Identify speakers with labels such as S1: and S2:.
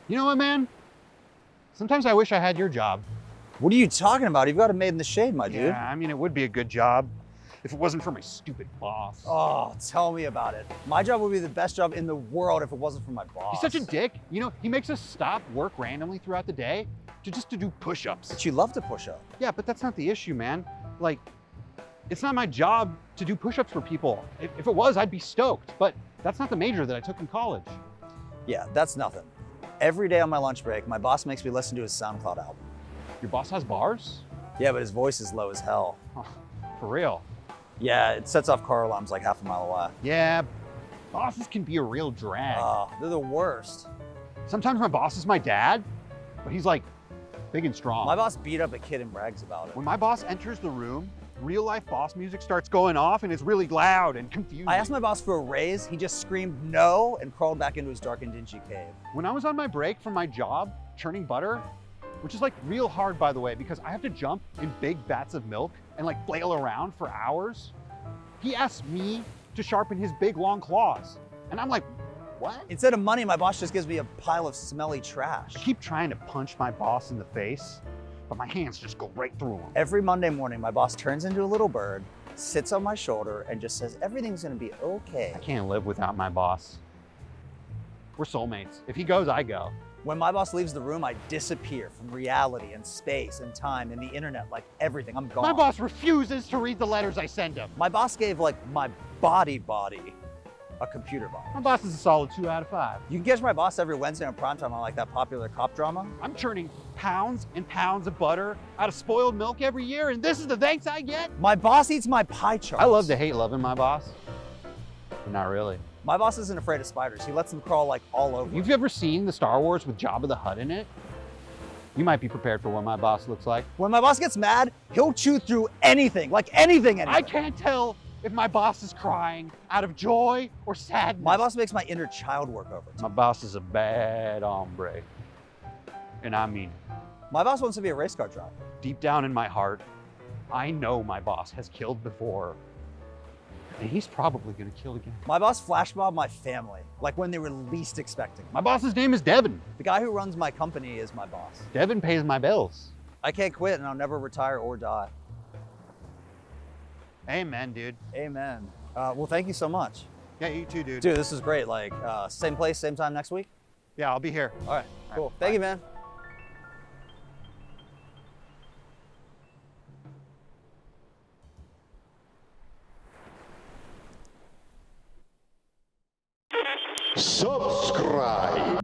S1: You know what, man? Sometimes I wish I had your job.
S2: What are you talking about? You've got it made in the shade, my dude.
S1: Yeah, I mean, it would be a good job if it wasn't for my stupid boss.
S2: Oh, tell me about it. My job would be the best job in the world if it wasn't for my boss.
S1: He's such a dick. You know, he makes us stop work randomly throughout the day to do push-ups.
S2: But you love to push up.
S1: Yeah, but that's not the issue, man. Like, it's not my job to do push-ups for people. If it was, I'd be stoked, but that's not the major that I took in college.
S2: Yeah, that's nothing. Every day on my lunch break, my boss makes me listen to his SoundCloud album.
S1: Your boss has bars?
S2: Yeah, but his voice is low as hell.
S1: Oh, for real?
S2: Yeah, it sets off car alarms like half a mile away.
S1: Yeah, bosses can be a real drag.
S2: Oh, they're the worst.
S1: Sometimes my boss is my dad, but he's like big and strong.
S2: My boss beat up a kid and brags about it.
S1: When my boss enters the room, real life boss music starts going off and it's really loud and confusing.
S2: I asked my boss for a raise, he just screamed no and crawled back into his dark and dingy cave.
S1: When I was on my break from my job, churning butter, which is like real hard, by the way, because I have to jump in big vats of milk and like flail around for hours, he asked me to sharpen his big long claws. And I'm like, what?
S2: Instead of money, my boss just gives me a pile of smelly trash.
S1: I keep trying to punch my boss in the face, but my hands just go right through him.
S2: Every Monday morning, my boss turns into a little bird, sits on my shoulder, and just says, everything's gonna be okay.
S1: I can't live without my boss. We're soulmates. If he goes, I go.
S2: When my boss leaves the room, I disappear from reality and space and time and the internet, like everything. I'm gone.
S1: My boss refuses to read the letters I send him.
S2: My boss gave like my body a computer body.
S1: My boss is a solid 2 out of 5.
S2: You can catch my boss every Wednesday on primetime on like that popular cop drama.
S1: I'm churning pounds and pounds of butter out of spoiled milk every year, and this is the thanks I get?
S2: My boss eats my pie charts.
S1: I love to hate loving my boss, but not really.
S2: My boss isn't afraid of spiders. He lets them crawl like all over.
S1: You've ever seen the Star Wars with Jabba the Hutt in it? You might be prepared for what my boss looks like.
S2: When my boss gets mad, he'll chew through anything, like anything.
S1: I can't tell if my boss is crying out of joy or sadness.
S2: My boss makes my inner child work over.
S1: My boss is a bad hombre, and I mean it.
S2: My boss wants to be a race car driver.
S1: Deep down in my heart, I know my boss has killed before, and he's probably gonna kill again.
S2: My boss flash mobbed my family, like when they were least expecting.
S1: My boss's name is Devin.
S2: The guy who runs my company is my boss.
S1: Devin pays my bills.
S2: I can't quit and I'll never retire or die.
S1: Amen, dude.
S2: Amen. Well, thank you so much.
S1: Yeah, you too, dude.
S2: Dude, this is great. Like, same place, same time next week?
S1: Yeah, I'll be here.
S2: All right, cool. Thank you, man.
S3: Subscribe.